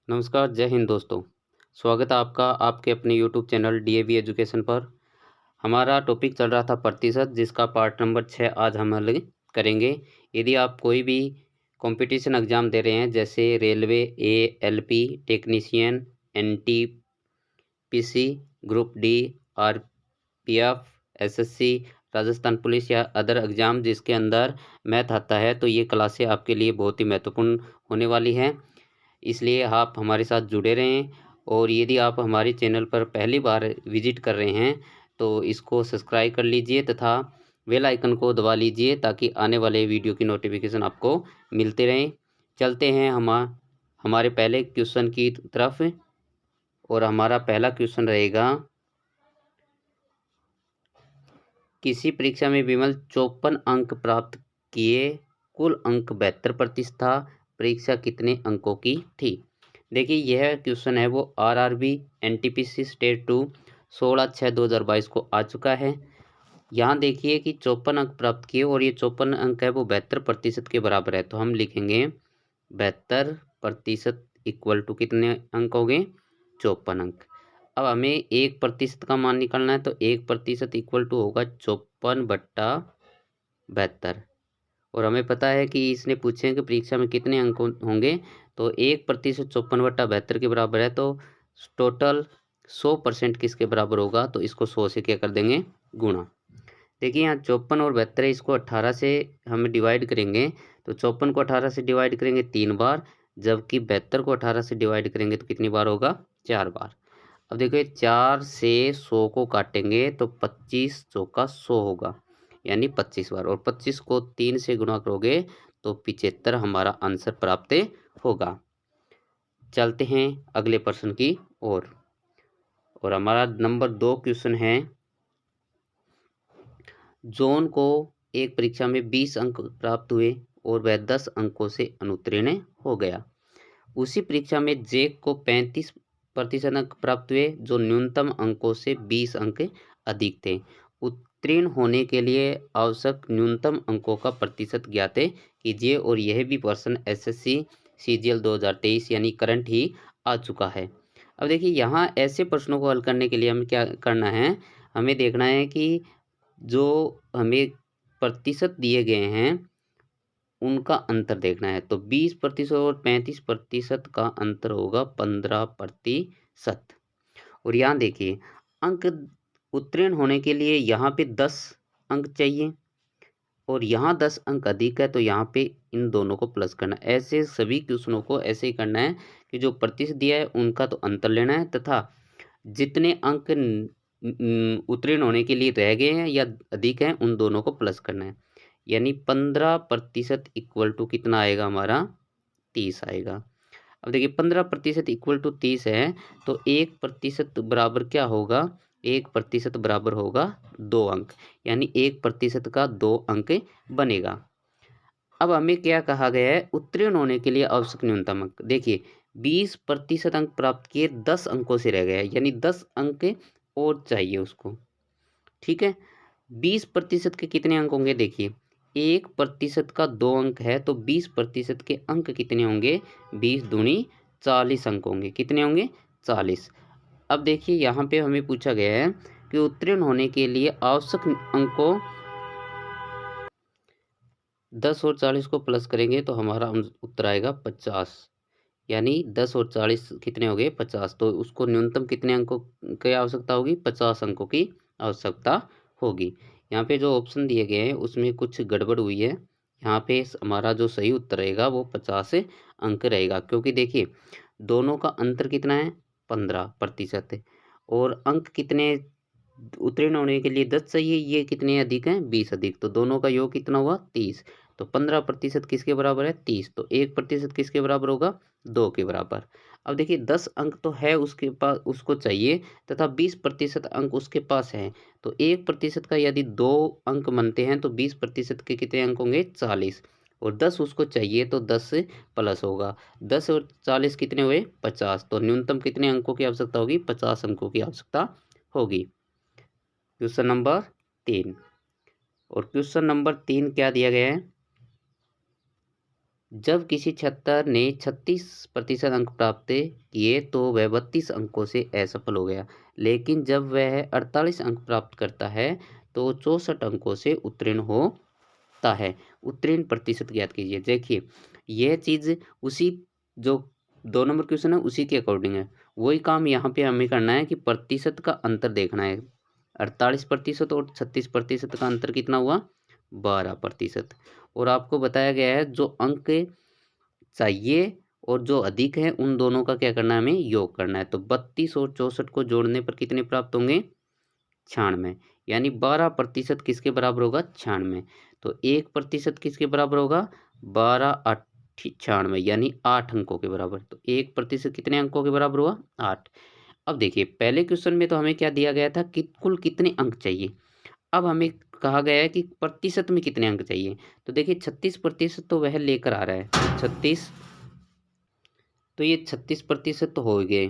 नमस्कार, जय हिंद दोस्तों। स्वागत है आपका आपके अपने यूट्यूब चैनल डीएवी एजुकेशन पर। हमारा टॉपिक चल रहा था प्रतिशत, जिसका पार्ट नंबर 6 आज हम हल करेंगे। यदि आप कोई भी कंपटीशन एग्ज़ाम दे रहे हैं, जैसे railway, ALP, technician, NTPC, group D, RPF, SSC, Rajasthan police या अदर एग्ज़ाम जिसके अंदर मैथ आता है, तो ये क्लासें आपके लिए बहुत ही महत्वपूर्ण होने वाली हैं। इसलिए आप हमारे साथ जुड़े रहें, और यदि आप हमारे चैनल पर पहली बार विजिट कर रहे हैं तो इसको सब्सक्राइब कर लीजिए तथा बेल आइकन को दबा लीजिए, ताकि आने वाले वीडियो की नोटिफिकेशन आपको मिलते रहें। चलते हैं हमारे पहले क्वेश्चन की तरफ, और हमारा पहला क्वेश्चन रहेगा, किसी परीक्षा में विमल 54 अंक प्राप्त किए, कुल अंक 72% था, परीक्षा कितने अंकों की थी। देखिए, यह क्वेश्चन है वो आरआरबी एनटीपीसी स्टेट 2 16/6/2022 को आ चुका है। यहाँ देखिए कि 54 अंक प्राप्त किए, और ये 54 अंक है वो 72% के बराबर है, तो हम लिखेंगे 72% इक्वल टू कितने अंक हो गए, 54 अंक। अब हमें 1% का मान निकालना है, तो 1% इक्वल टू होगा 54/72। और हमें पता है कि इसने पूछे हैं कि परीक्षा में कितने अंक होंगे, तो 1% 54/72 के बराबर है, तो टोटल 100% किसके बराबर होगा, तो इसको 100 से क्या कर देंगे, गुणा। देखिए, यहाँ 54 और 72 है, इसको 18 से हम डिवाइड करेंगे, तो 54 को 18 से डिवाइड करेंगे 3 बार, जबकि 72 को 18 से डिवाइड करेंगे तो कितनी बार होगा, 4 बार। अब देखिए, 4 से 100 को काटेंगे तो 25 चौका 100 होगा, यानी 25 बार, और 25 को 3 से गुणा करोगे तो 75 हमारा आंसर प्राप्त होगा। चलते हैं अगले प्रश्न की ओर, और हमारा नंबर 2 क्वेश्चन है, जॉन को एक परीक्षा में 20 अंक प्राप्त हुए और वह 10 अंकों से अनुत्तीर्ण हो गया। उसी परीक्षा में जैक को 35% अंक प्राप्त हुए, जो न्यूनतम अंकों से 20 अंक अधिक थे। उत्तीर्ण होने के लिए आवश्यक न्यूनतम अंकों का प्रतिशत ज्ञात कीजिए, और यह भी प्रश्न एसएससी सीजीएल 2023 यानी करंट ही आ चुका है। अब देखिए, यहाँ ऐसे प्रश्नों को हल करने के लिए हमें क्या करना है, हमें देखना है कि जो हमें प्रतिशत दिए गए हैं उनका अंतर देखना है, तो 20% और 35% का अंतर होगा 15%। और यहाँ देखिए, अंक उत्तीर्ण होने के लिए यहाँ पे 10 अंक चाहिए, और यहाँ 10 अंक अधिक है, तो यहाँ पे इन दोनों को प्लस करना है। ऐसे सभी क्वेश्चनों को ऐसे ही करना है कि जो प्रतिशत दिया है उनका तो अंतर लेना है, तथा जितने अंक उत्तीर्ण होने के लिए रह गए हैं या अधिक हैं उन दोनों को प्लस करना है, यानी 15% इक्वल टू कितना आएगा हमारा, 30 आएगा। अब देखिए, 15% इक्वल टू 30 है, तो 1% बराबर क्या होगा, 1% बराबर होगा 2 अंक, यानी 1% का 2 अंक बनेगा। अब हमें क्या कहा गया है, उत्तीर्ण होने के लिए आवश्यक न्यूनतम अंक। देखिए, 20% अंक प्राप्त किए, 10 अंकों से रह गया, यानी 10 अंक और चाहिए उसको। ठीक है, 20% के कितने अंक होंगे, देखिए 1% का 2 अंक है, तो 20% के अंक कितने होंगे, 20 दूनी 40 अंक होंगे। कितने होंगे, 40। अब देखिए, यहाँ पे हमें पूछा गया है कि उत्तीर्ण होने के लिए आवश्यक अंकों 10 और 40 को प्लस करेंगे तो हमारा उत्तर आएगा 50, यानी 10 और 40 कितने हो गए, 50। तो उसको न्यूनतम कितने अंकों की आवश्यकता होगी, 50 अंकों की आवश्यकता होगी। यहाँ पे जो ऑप्शन दिए गए हैं उसमें कुछ गड़बड़ हुई है। यहाँ पे हमारा जो सही उत्तर रहेगा वो 50 अंक रहेगा, क्योंकि देखिए दोनों का अंतर कितना है, 15%, और अंक कितने उत्तीर्ण होने के लिए 10 चाहिए, ये कितने अधिक हैं, 20 अधिक, तो दोनों का योग कितना हुआ, 30। तो 15% किसके बराबर है, 30, तो 1% किसके बराबर होगा, 2 के बराबर। अब देखिए, 10 अंक तो है उसके पास, उसको चाहिए, तथा 20% अंक उसके पास है, तो 1% का यदि 2 अंक बनते हैं तो 20% के कितने अंक होंगे, 40, और 10 उसको चाहिए तो 10 प्लस होगा, 10 और 40 कितने हुए, 50, तो न्यूनतम कितने अंकों की आवश्यकता होगी, 50 अंकों की आवश्यकता होगी। क्वेश्चन नंबर 3, और क्वेश्चन नंबर 3 क्या दिया गया है, जब किसी छात्र ने 36% अंक प्राप्त किए तो वह 32 अंकों से असफल हो गया, लेकिन जब वह 48 अंक प्राप्त करता है तो 64 अंकों से उत्तीर्ण होता है। उत्तीर्ण प्रतिशत ज्ञात कीजिए। देखिए, यह चीज़ उसी जो 2 नंबर क्वेश्चन है उसी के अकॉर्डिंग है। वही काम यहाँ पे हमें करना है कि प्रतिशत का अंतर देखना है। 48% और 36% का अंतर कितना हुआ? 12%। और आपको बताया गया है जो अंक चाहिए और जो अधिक है उन दोनों का क्या करना है, हमें योग करना है। तो 32 और 64 को जोड़ने पर कितने प्राप्त होंगे? 96। यानी 12% किसके बराबर होगा? 96। तो 1% किसके बराबर होगा? 12 8 96, यानी 8 अंकों के बराबर। तो 1% कितने अंकों के बराबर हुआ? 8। अब देखिए, पहले क्वेश्चन में तो हमें क्या दिया गया था कि कुल कितने अंक चाहिए। अब हमें कहा गया है कि प्रतिशत में कितने अंक चाहिए। तो देखिए, 36% तो वह लेकर आ रहा है। 36, तो ये 36% तो हो गए।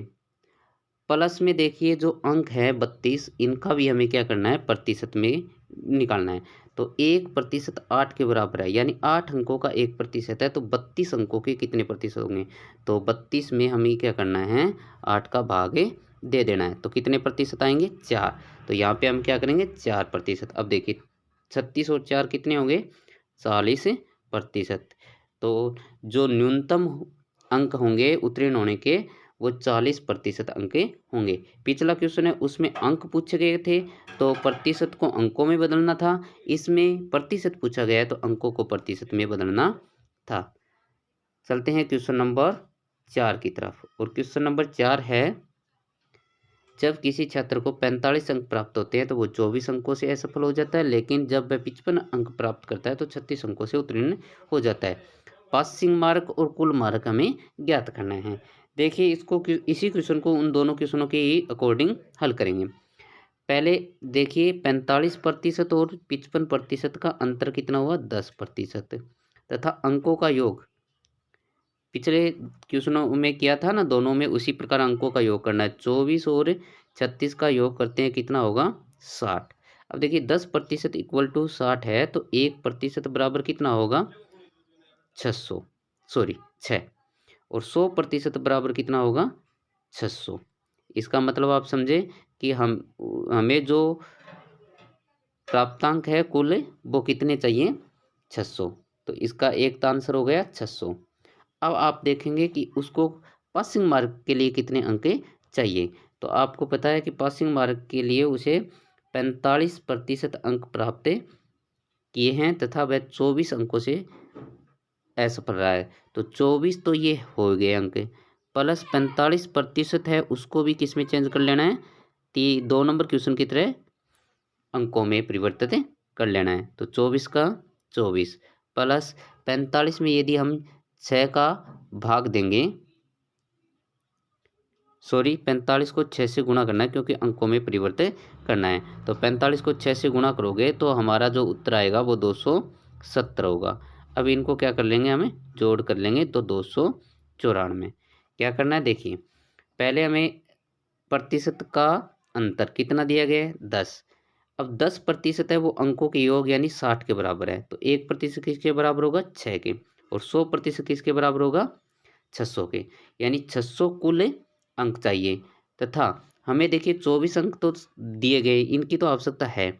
प्लस में देखिए जो अंक है 32, इनका भी हमें क्या करना है? प्रतिशत में निकालना है। तो 1% 8 के बराबर है, यानी 8 अंकों का 1% है। तो 32 अंकों के कितने प्रतिशत होंगे? तो 32 में हमें क्या करना है? 8 का भाग दे देना है। तो कितने प्रतिशत आएंगे? 4। तो यहाँ पे हम क्या करेंगे? 4%। अब देखिए, 36 और 4 कितने होंगे? 40%। तो जो न्यूनतम अंक होंगे उत्तीर्ण होने के, वो 40% अंक होंगे। पिछला क्वेश्चन है उसमें अंक पूछे गए थे तो प्रतिशत को अंकों में बदलना था। इसमें प्रतिशत पूछा गया है तो अंकों को प्रतिशत में बदलना था। चलते हैं क्वेश्चन नंबर 4 की तरफ। और क्वेश्चन नंबर 4 है, जब किसी छात्र को 45 अंक प्राप्त होते हैं तो वो 24 अंकों से असफल हो जाता है, लेकिन जब वह 55 अंक प्राप्त करता है तो 36 अंकों से उत्तीर्ण हो जाता है। पासिंग मार्क और कुल मार्क हमें ज्ञात करना है। देखिए, इसी क्वेश्चन को उन दोनों क्वेश्चनों के अकॉर्डिंग हल करेंगे। पहले देखिए, 45% और 55% का अंतर कितना हुआ? 10%। तथा अंकों का योग पिछले क्वेश्चनों में किया था ना, दोनों में उसी प्रकार अंकों का योग करना है। 24 और 36 का योग करते हैं, कितना होगा? 60। अब देखिए, 10% इक्वल टू 60 है तो 1% बराबर कितना होगा? 600, सॉरी 6। और 100% बराबर कितना होगा? 600। इसका मतलब आप समझे कि हमें जो प्राप्तांक है कुल, वो कितने चाहिए? 600। तो इसका एक तो आंसर हो गया 600। अब आप देखेंगे कि उसको पासिंग मार्क के लिए कितने अंक चाहिए। तो आपको पता है कि पासिंग मार्क के लिए उसे 45% अंक प्राप्त किए हैं तथा वह 24 अंकों से असफल रहा है। तो 24 तो ये हो गए अंक, प्लस 45% है उसको भी किस में चेंज कर लेना है? 2 नंबर क्वेश्चन की तरह अंकों में परिवर्तित कर लेना है। तो 24 का 24 प्लस 45 में यदि हम 6 का भाग देंगे, सॉरी 45 को 6 से गुणा करना है क्योंकि अंकों में परिवर्तित करना है। तो 45 को 6 से गुणा करोगे तो हमारा जो उत्तर आएगा वो 270 होगा। अब इनको क्या कर लेंगे? हमें जोड़ कर लेंगे तो 294। क्या करना है? देखिए, पहले हमें प्रतिशत का अंतर कितना दिया गया है? 10। अब 10% है वो अंकों के योग यानी 60 के बराबर है। तो 1% किसके बराबर होगा? 6 के। और 100% किसके बराबर होगा? 600 के। यानी 600 कुल अंक चाहिए। तथा हमें देखिए 24 अंक तो दिए गए, इनकी तो आवश्यकता है।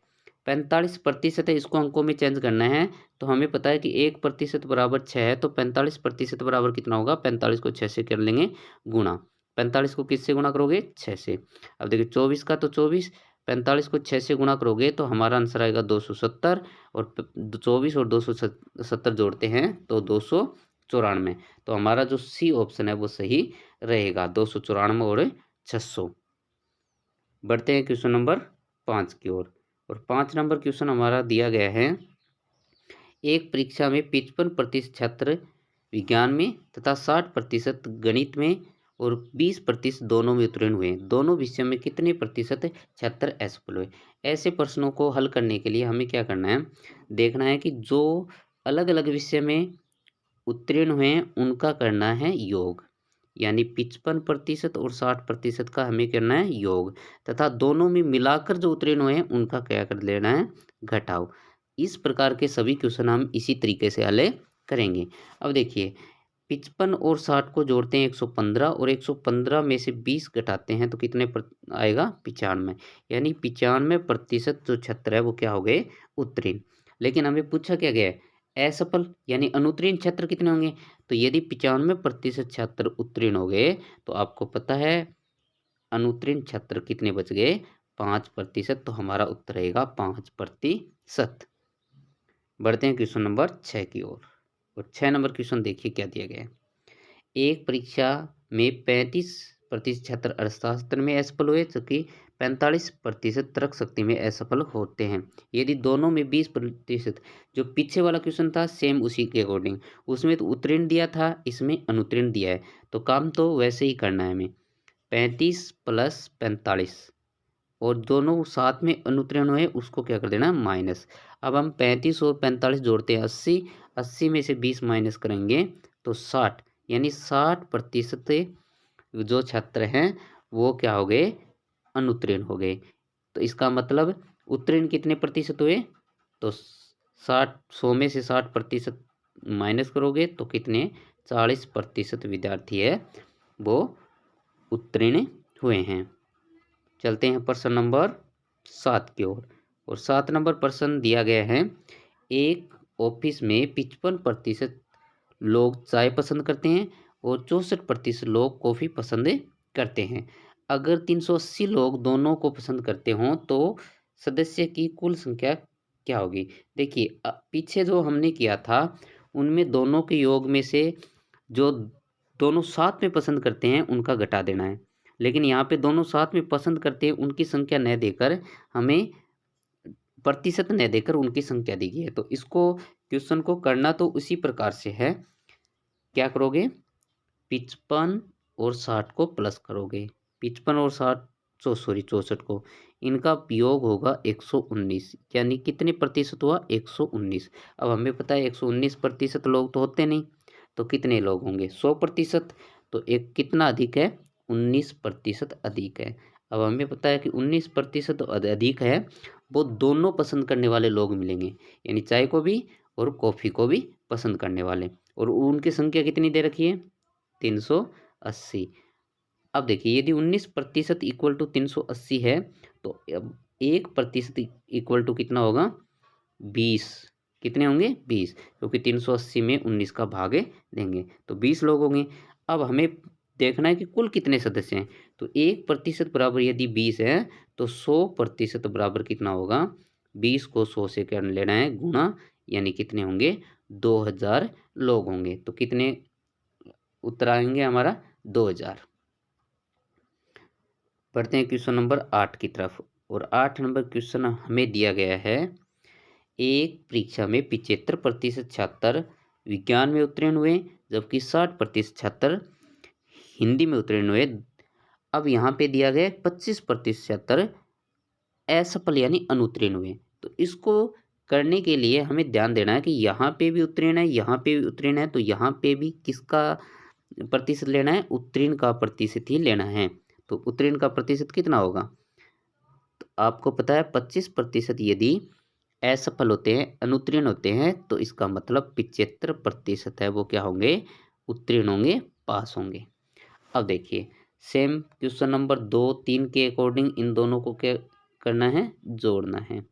45% है, इसको अंकों में चेंज करना है। तो हमें पता है कि 1% बराबर 6 है। तो 45% बराबर कितना होगा? 45 को 6 से कर लेंगे गुणा। 45 को किससे गुणा करोगे? 6 से। अब देखिए 24 का तो 24, 45 को 6 से गुणा करोगे तो हमारा आंसर आएगा 270। और 24 और 270 जोड़ते हैं तो 294। तो हमारा जो सी ऑप्शन है वो सही रहेगा, 294 और 600। बढ़ते हैं क्वेश्चन नंबर 5 की ओर। और 5 नंबर क्वेश्चन हमारा दिया गया है, एक परीक्षा में 55% छात्र विज्ञान में तथा 60% गणित में और 20% दोनों में उत्तीर्ण हुए। दोनों विषयों में कितने प्रतिशत छात्र असफल हुए? ऐसे प्रश्नों को हल करने के लिए हमें क्या करना है? देखना है कि जो अलग अलग विषय में उत्तीर्ण हुए हैं उनका करना है योग, यानी 55% और 60% का हमें करना है योग। तथा दोनों में मिलाकर जो उत्तीर्ण हुए हैं उनका क्या कर लेना है? घटाव। इस प्रकार के सभी क्वेश्चन हम इसी तरीके से हल करेंगे। अब देखिए 55 और 60 को जोड़ते हैं 115 और 115 में से 20 घटाते हैं तो कितने आएगा 95, यानी 95% जो छात्र है वो क्या हो गए उत्तीर्ण। लेकिन हमें पूछा क्या गया है असफल यानी अनुत्तीर्ण छात्र कितने होंगे। तो यदि 95% छात्र उत्तीर्ण हो गए तो आपको पता है अनुत्तीर्ण छात्र कितने बच गए 5%। तो हमारा उत्तर रहेगा 5%। बढ़ते हैं क्वेश्चन नंबर 6 की ओर। और 6 नंबर क्वेश्चन देखिए क्या दिया गया है। एक परीक्षा में 35% छात्र अर्थशास्त्र में असफल हुए जबकि 45% तर्क शक्ति में असफल होते हैं। यदि दोनों में 20%, जो पीछे वाला क्वेश्चन था सेम उसी के अकॉर्डिंग, उसमें तो उत्तीर्ण दिया था, इसमें अनुत्तीर्ण दिया है, तो काम तो वैसे ही करना है हमें। 35 + 45 और दोनों साथ में अनुत्तीर्ण हुए उसको क्या कर देना माइनस। अब हम 35 और 45 जोड़ते हैं 80, 80 में से 20 माइनस करेंगे तो 60, यानी 60% जो छात्र हैं वो क्या हो गए अनुत्तीर्ण हो गए। तो इसका मतलब उत्तीर्ण कितने प्रतिशत हुए, तो 100 में से 60% माइनस करोगे तो कितने 40% विद्यार्थी है वो उत्तीर्ण हुए हैं। चलते हैं प्रश्न नंबर 7 की ओर। और 7 नंबर प्रश्न दिया गया है। एक ऑफिस में 55% लोग चाय पसंद करते हैं और 64% लोग कॉफ़ी पसंद करते हैं। अगर 380 लोग दोनों को पसंद करते हों तो सदस्य की कुल संख्या क्या होगी। देखिए पीछे जो हमने किया था उनमें दोनों के योग में से जो दोनों साथ में पसंद करते हैं उनका घटा देना है, लेकिन यहाँ पे दोनों साथ में पसंद करते हैं उनकी संख्या न देकर हमें प्रतिशत न देकर उनकी संख्या दी गई है। तो इसको क्वेश्चन को करना तो उसी प्रकार से है। क्या करोगे 55 और 60 को प्लस करोगे, 55 और 60 सॉरी 64 को, इनका योग होगा 119, यानी कितने प्रतिशत हुआ 119। अब हमें पता है 119% लोग तो होते नहीं, तो कितने लोग होंगे 100%। तो एक कितना अधिक है 19% अधिक है। अब हमें पता है कि 19% अधिक है वो दोनों पसंद करने वाले लोग मिलेंगे, यानी चाय को भी और कॉफ़ी को भी पसंद करने वाले, और उनकी संख्या कितनी दे रखी है 380। अब देखिए यदि 19% इक्वल टू 380 है तो अब 1% इक्वल टू कितना होगा 20। कितने होंगे 20, क्योंकि 380 में 19 का भाग देंगे तो 20 लोग होंगे। अब हमें देखना है कि कुल कितने सदस्य हैं, तो 1% बराबर यदि 20 है तो 100% बराबर कितना होगा 20 को 100 से कर लेना है गुणा, यानी कितने होंगे 2000 लोग होंगे। तो कितने उत्तर आएंगे हमारा 2000। पढ़ते हैं क्वेश्चन नंबर 8 की तरफ। और 8 नंबर क्वेश्चन हमें दिया गया है। एक परीक्षा में 75% छात्र विज्ञान में उत्तीर्ण हुए जबकि 60% छात्र हिंदी में उत्तीर्ण हुए। अब यहाँ पे दिया गया 25% छात्र असफल यानी अनुत्तीर्ण हुए। तो इसको करने के लिए हमें ध्यान देना है कि यहाँ पे भी उत्तीर्ण है, यहाँ पे भी उत्तीर्ण है, तो यहाँ पे भी किसका प्रतिशत लेना है उत्तीर्ण का प्रतिशत ही लेना है। तो उत्तीर्ण का प्रतिशत कितना होगा, तो आपको पता है 25% यदि असफल होते हैं अनुत्तीर्ण होते हैं तो इसका मतलब 75% है वो क्या होंगे उत्तीर्ण होंगे, पास होंगे। अब देखिए सेम क्वेश्चन नंबर 2, 3 के अकॉर्डिंग इन दोनों को क्या करना है जोड़ना है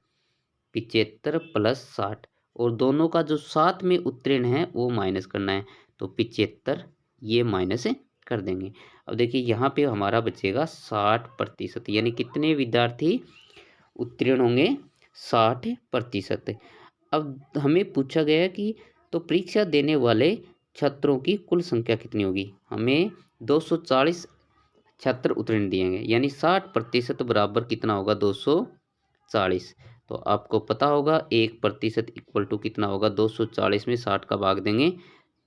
75 + 60, और दोनों का जो साथ में उत्तीर्ण है वो माइनस करना है, तो 75 ये माइनस कर देंगे। अब देखिए यहाँ पे हमारा बचेगा 60%, यानी कितने विद्यार्थी उत्तीर्ण होंगे 60%। अब हमें पूछा गया कि तो परीक्षा देने वाले छात्रों की कुल संख्या कितनी होगी। हमें 240 छात्र उत्तीर्ण दिएंगे, यानी 60% बराबर कितना होगा 240। तो आपको पता होगा 1% इक्वल टू कितना होगा 240 में 60 का भाग देंगे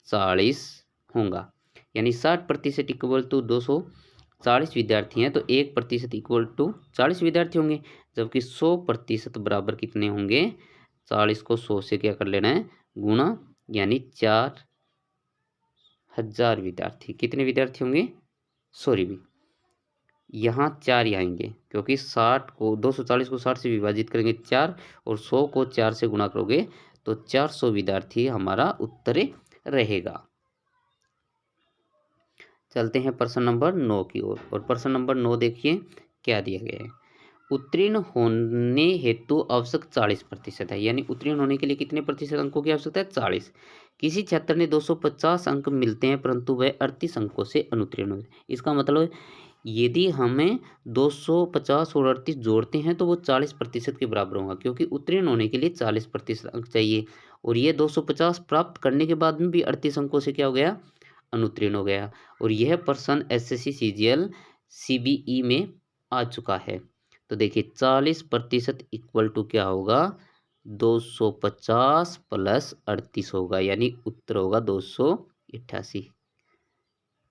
40 होगा, यानी 60% इक्वल टू 240 विद्यार्थी हैं तो 1% इक्वल टू 40 विद्यार्थी होंगे, जबकि 100% बराबर कितने होंगे 40 को 100 से क्या कर लेना है गुणा, यानी 4000 विद्यार्थी। कितने विद्यार्थी होंगे सॉरी भी यहाँ 4 ही आएंगे, क्योंकि 60 को 240 को 60 से विभाजित करेंगे 4 और 100 को 4 से गुणा करोगे तो 400 विद्यार्थी हमारा उत्तर रहेगा। चलते हैं प्रश्न नंबर 9 की ओर। और प्रश्न नंबर 9 देखिए क्या दिया गया है। उत्तीर्ण होने हेतु आवश्यक 40% है, यानी उत्तीर्ण होने के लिए कितने प्रतिशत अंकों की आवश्यकता है? 40। किसी छात्र ने 250 अंक मिलते हैं परंतु वह 38 अंकों से अनुत्तीर्ण हो। इसका मतलब यदि हमें 250 और 38 जोड़ते हैं तो वो 40% के बराबर होगा, क्योंकि उत्तीर्ण होने के लिए 40% अंक चाहिए। और ये 250 प्राप्त करने के बाद में भी 38 अंकों से क्या हो गया? अनुत्तीर्ण हो गया। और यह प्रश्न एसएससी सीजीएल सीबीई में आ चुका है। तो देखिए 40% इक्वल टू क्या होगा? 250 प्लस 38 होगा, यानी उत्तर होगा 288।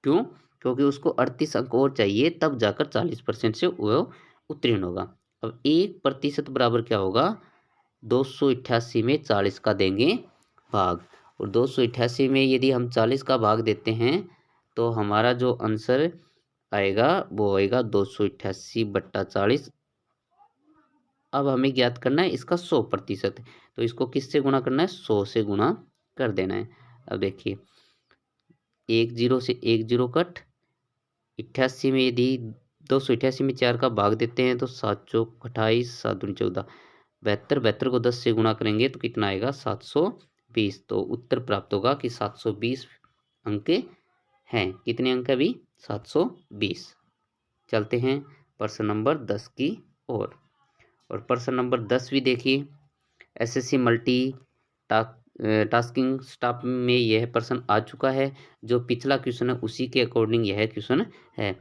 क्यों? क्योंकि उसको 38 अंक और चाहिए, तब जाकर 40% से वो उत्तीर्ण होगा। अब 1% बराबर क्या होगा? 288 में 40 का देंगे भाग, और 288 में यदि हम 40 का भाग देते हैं तो हमारा जो आंसर आएगा वो आएगा 288/40। अब हमें ज्ञात करना है इसका 100%। तो इसको किससे गुणा करना है? 100 से गुणा कर देना है। अब देखिए 1 0 से 1 0 कट, 88 में यदि 288 में 4 का भाग देते हैं तो 7 चौक 28, 7 दूनी 14, 72 को 10 से गुणा करेंगे तो कितना आएगा? 720। तो उत्तर प्राप्त होगा कि 720 अंक हैं। कितने अंक अभी? 720। चलते हैं प्रश्न नंबर 10 की ओर। और प्रश्न नंबर 10 भी देखिए, एसएससी मल्टी टास्किंग स्टाफ में यह प्रश्न आ चुका है। जो पिछला क्वेश्चन है उसी के अकॉर्डिंग यह क्वेश्चन है।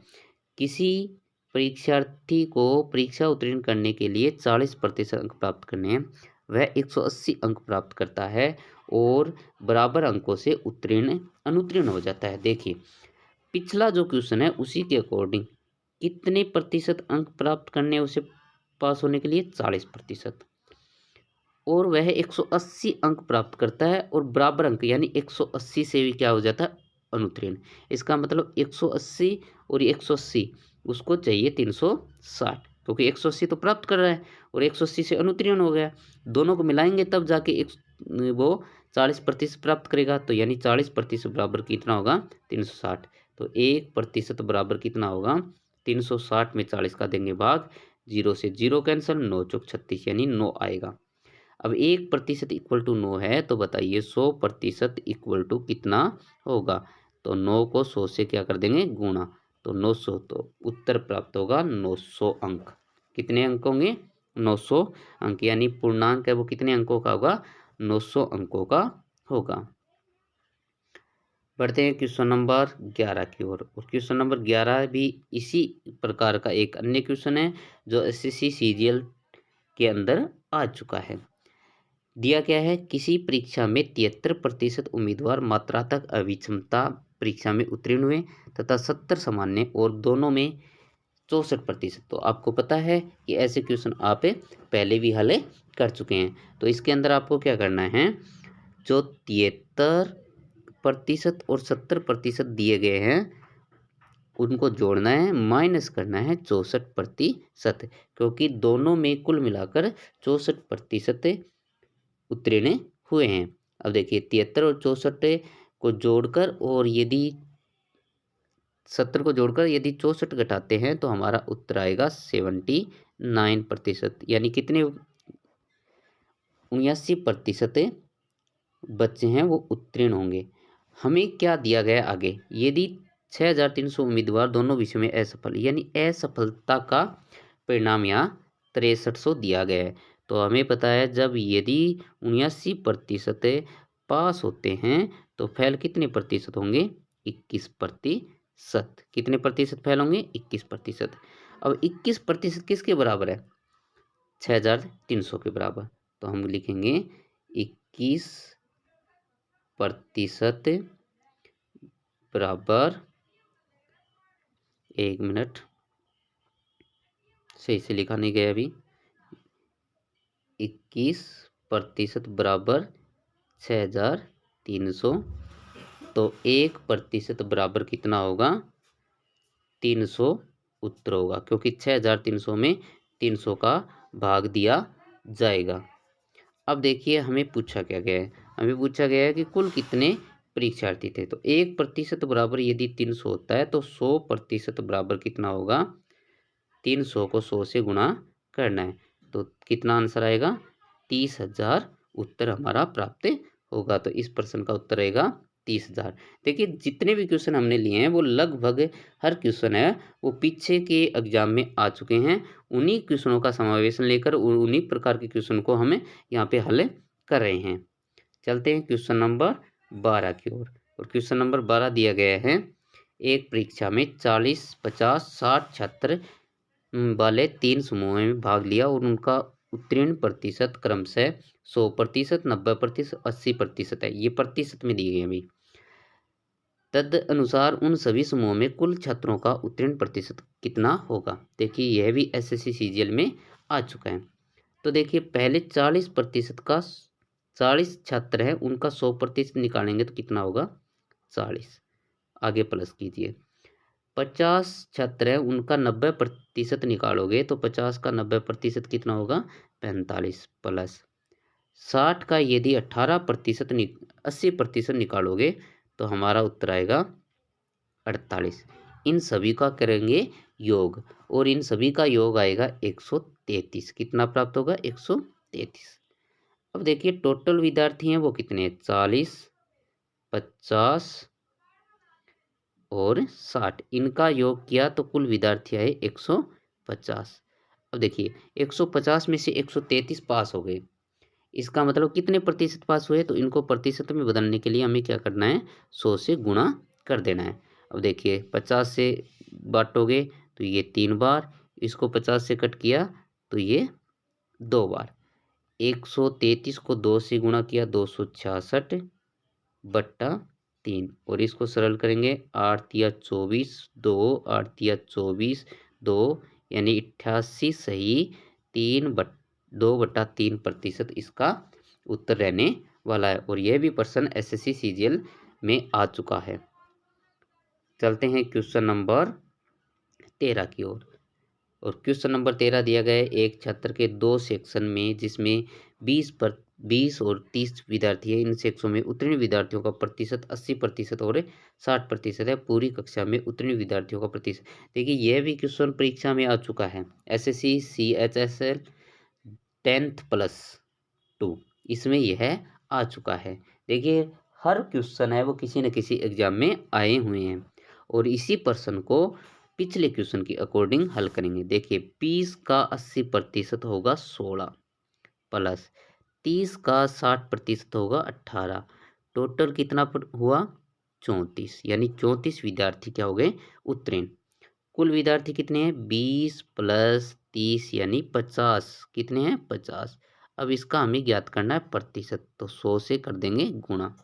किसी परीक्षार्थी को परीक्षा उत्तीर्ण करने के लिए 40% अंक प्राप्त करने हैं, वह 180 अंक प्राप्त करता है और बराबर अंकों से अनुत्तीर्ण हो जाता है। देखिए पिछला जो क्वेश्चन है उसी के अकॉर्डिंग कितने प्रतिशत अंक प्राप्त करने हैं उसे पास होने के लिए? 40%। और वह 180 अंक प्राप्त करता है और बराबर अंक यानी 180 से भी क्या हो जाता है? अनुत्तीर्ण। इसका मतलब 180 और 180 उसको चाहिए 360, क्योंकि 180 तो प्राप्त कर रहा है और 180 से अनुत्तीर्ण हो गया। दोनों को मिलाएंगे तब जाके वो 40% प्राप्त करेगा। तो यानी 40% बराबर कितना होगा? 360। तो 1% बराबर कितना होगा? 360 में 40 का देंगे भाग, 0 से 0 कैंसिल, 9 चौक 36 यानी 9 आएगा। अब 1% इक्वल टू 9 है तो बताइए 100% इक्वल टू कितना होगा? तो 9 को 100 से क्या कर देंगे? गुणा, तो 900। तो उत्तर प्राप्त होगा 900 अंक। कितने अंक होंगे? 900 अंक, यानी पूर्णांक है वो कितने अंकों का होगा? 900 अंकों का होगा। बढ़ते हैं क्वेश्चन नंबर 11 की ओर। और क्वेश्चन नंबर 11 भी इसी प्रकार का एक अन्य क्वेश्चन है जो एसएससी सीजीएल के अंदर आ चुका है। दिया क्या है? किसी परीक्षा में 73% उम्मीदवार मात्रात्मक अभिक्षमता परीक्षा में उत्तीर्ण हुए तथा 70 सामान्य और दोनों में 64%। तो आपको पता है कि ऐसे क्वेश्चन आप पहले भी हल कर चुके हैं। तो इसके अंदर आपको क्या करना है? जो 73% और 70% दिए गए हैं उनको जोड़ना है, माइनस करना है 64%, क्योंकि दोनों में कुल मिलाकर 64% उत्तीर्ण हुए हैं। अब देखिए 73 और 64 को जोड़कर और यदि 70 को जोड़कर यदि 64 घटाते हैं तो हमारा उत्तर आएगा 79%, यानी कितने? 79% बच्चे हैं वो उत्तीर्ण होंगे। हमें क्या दिया गया आगे? यदि 6300 उम्मीदवार दोनों विषयों में असफल, यानी असफलता का परिणाम यहाँ 6300 दिया गया है। तो हमें पता है जब यदि 79% पास होते हैं तो फेल कितने प्रतिशत होंगे? 21%। कितने प्रतिशत फेल होंगे? 21%। अब 21% किसके बराबर है? 6300 के बराबर। तो हम लिखेंगे 21% बराबर, 1 मिनट, सही से लिखा नहीं गया अभी। 21% बराबर 6300। तो 1% बराबर कितना होगा? 300 उत्तर होगा, क्योंकि 6300 में 300 का भाग दिया जाएगा। अब देखिए हमें पूछा क्या गया है, हमें पूछा गया है कि कुल कितने परीक्षार्थी थे। तो 1% बराबर यदि 300 होता है तो 100% बराबर कितना होगा, 300 को 100 से गुणा करना है। तो कितना आंसर आएगा, 30,000 उत्तर हमारा प्राप्त होगा। तो इस प्रश्न का उत्तर रहेगा 30,000। देखिए जितने भी क्वेश्चन हमने लिए हैं वो लगभग हर क्वेश्चन है वो पीछे के एग्जाम में आ चुके हैं। उन्हीं क्वेश्चनों का समावेशन लेकर उन्हीं प्रकार के क्वेश्चन को हमें यहाँ पे हल कर रहे हैं। चलते हैं क्वेश्चन नंबर 12 की ओर। और क्वेश्चन नंबर 12 दिया गया है, एक परीक्षा में 40, 50, 60 छात्र वाले 3 समूहों में भाग लिया और उनका उत्तीर्ण प्रतिशत क्रमशः 100%, 90%, 80% है। ये प्रतिशत में दिए गए अभी। तदनुसार उन सभी समूहों में कुल छात्रों का उत्तीर्ण प्रतिशत कितना होगा। देखिए यह भी एसएससी सीजीएल में आ चुका है। तो देखिए पहले 40% का 40 छात्र हैं उनका 100% निकालेंगे तो कितना होगा, 40, आगे प्लस कीजिए। 50 छात्र हैं उनका 90% निकालोगे तो 50 का 90% कितना होगा, 45, प्लस 60 का यदि 18% 80% निकालोगे तो हमारा उत्तर आएगा 48। इन सभी का करेंगे योग और इन सभी का योग आएगा 133। कितना प्राप्त होगा, 133। अब देखिए टोटल विद्यार्थी हैं वो कितने हैं, 40, 50 और 60। इनका योग किया तो कुल विद्यार्थी आए 150। अब देखिए 150 में से 133 पास हो गए। इसका मतलब कितने प्रतिशत पास हुए, तो इनको प्रतिशत में बदलने के लिए हमें क्या करना है, 100 से गुणा कर देना है। अब देखिए 50 से बांटोगे तो ये 3 बार, इसको 50 से कट किया तो ये 2 बार। 133 को 2 से गुणा किया 266 बट्टा 3 और इसको सरल करेंगे 8 तिया 24, 2 8 तिया 24, 2 यानी 88 सही 2/3% इसका उत्तर रहने वाला है। और यह भी प्रश्न एसएससी सीजीएल में आ चुका है। चलते हैं क्वेश्चन नंबर 13 की ओर। और क्वेश्चन नंबर 13 दिया गया है, एक छात्र के 2 सेक्शन में जिसमें 20 और 30 विद्यार्थी है। इन सेक्शनों में उत्तीर्ण विद्यार्थियों का प्रतिशत 80% और 60% है। पूरी कक्षा में उत्तीर्ण विद्यार्थियों का प्रतिशत। देखिए यह भी क्वेश्चन परीक्षा में आ चुका है, एसएससी CHSL 10+2 इसमें यह आ चुका है। देखिए हर क्वेश्चन है वो किसी न किसी एग्जाम में आए हुए हैं और इसी प्रश्न को पिछले क्वेश्चन की अकॉर्डिंग हल करेंगे। देखिए 20 का 80% होगा 16, प्लस 30 का 60% होगा 18। टोटल कितना हुआ, 34, यानी 34 विद्यार्थी क्या हो गए, उत्तीर्ण। कुल विद्यार्थी कितने हैं, 20 + 30 यानी 50। कितने हैं, 50। अब इसका हमें ज्ञात करना है प्रतिशत, तो 100 से कर देंगे गुणा।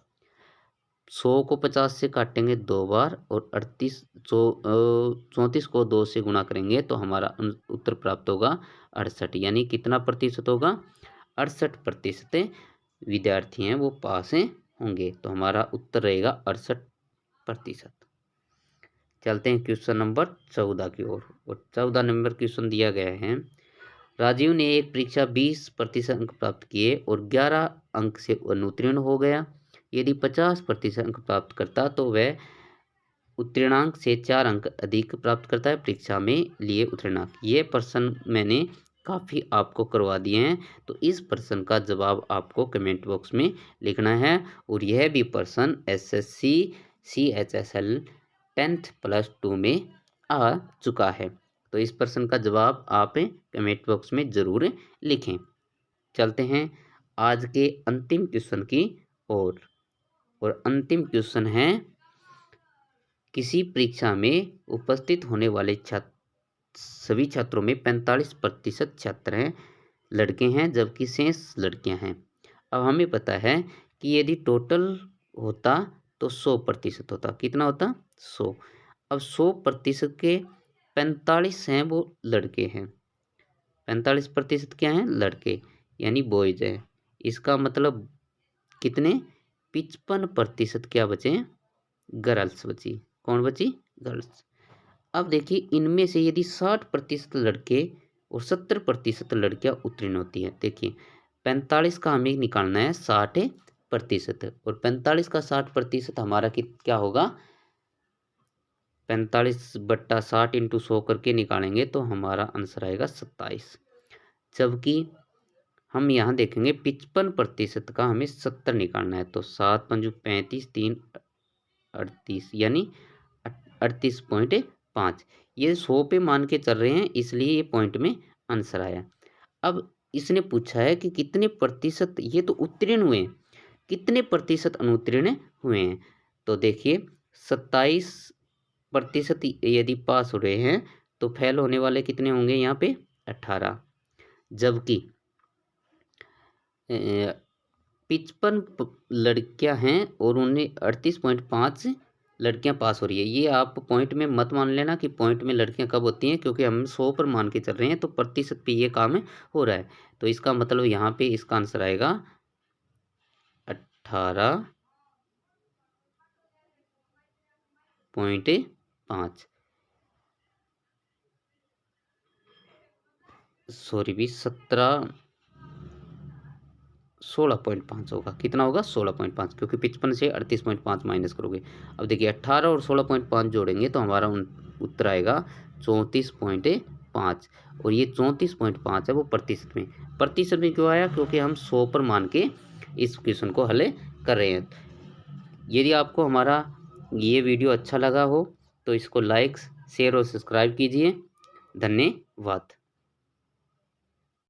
100 को 50 से काटेंगे 2 बार और 34 को 2 से गुणा करेंगे तो हमारा उत्तर प्राप्त होगा 68। यानी कितना प्रतिशत होगा, 68% विद्यार्थी हैं वो पास होंगे। तो हमारा उत्तर रहेगा 68%। चलते हैं क्वेश्चन नंबर 14 की ओर। और 14 नंबर क्वेश्चन दिया गया है, राजीव ने एक परीक्षा 20% अंक प्राप्त किए और 11 अंक से अनुत्तीर्ण हो गया। यदि 50% अंक प्राप्त करता तो वह उत्तीर्णांक से 4 अंक अधिक प्राप्त करता है परीक्षा में लिए उत्तीर्णांक। ये प्रश्न मैंने काफ़ी आपको करवा दिए हैं, तो इस प्रश्न का जवाब आपको कमेंट बॉक्स में लिखना है। और यह भी प्रश्न एसएससी CHSL 10+2 में आ चुका है। तो इस प्रश्न का जवाब आप कमेंट बॉक्स में ज़रूर लिखें। चलते हैं आज के अंतिम क्वेश्चन की ओर। और अंतिम क्वेश्चन है, किसी परीक्षा में उपस्थित होने वाले सभी छात्रों में 45% छात्र हैं लड़के हैं जबकि शेष लड़कियां हैं। अब हमें पता है कि यदि टोटल होता तो 100% होता। कितना होता, 100। अब 100% के 45 हैं वो लड़के हैं, 45% क्या हैं, लड़के, यानी बॉयज हैं। इसका मतलब कितने, 55% क्या बचे, गर्ल्स बची। कौन बची, गर्ल्स। अब देखिए इनमें से यदि 60% लड़के और 70% लड़कियां उत्तीर्ण होती हैं। देखिए 45 का हमें निकालना है 60% और 45 का 60% हमारा क्या होगा, 45/60 इंटू 100 करके निकालेंगे तो हमारा आंसर आएगा 27। जबकि हम यहाँ देखेंगे 55% का हमें 70 निकालना है, तो 7×5 = 35, 3 38 यानी 38.5। ये 100 पे मान के चल रहे हैं, इसलिए ये पॉइंट में आंसर आया। अब इसने पूछा है कि कितने प्रतिशत ये तो उत्तीर्ण हुए हैं, कितने प्रतिशत अनुत्तीर्ण हुए हैं। तो देखिए 27% यदि पास हो रहे हैं तो फेल होने वाले कितने होंगे यहाँ पे 18। जबकि 55 लड़कियां हैं और उन्हें 38.5 लड़कियां पास हो रही है। ये आप पॉइंट में मत मान लेना कि पॉइंट में लड़कियां कब होती हैं, क्योंकि हम 100 पर मान के चल रहे हैं तो प्रतिशत पे ये काम हो रहा है। तो इसका मतलब यहाँ पे इसका आंसर आएगा 18.5 सॉरी भी 16.5 होगा। कितना होगा 16.5, क्योंकि 55 से 38.5 माइनस करोगे। अब देखिए 18 और 16.5 जोड़ेंगे तो हमारा उत्तर आएगा 34.5 और ये 34.5 है वो प्रतिशत में क्यों आया, क्योंकि हम 100 पर मान के इस क्वेश्चन को हल कर रहे हैं। यदि आपको हमारा ये वीडियो अच्छा लगा हो तो इसको लाइक शेयर और सब्सक्राइब कीजिए। धन्यवाद।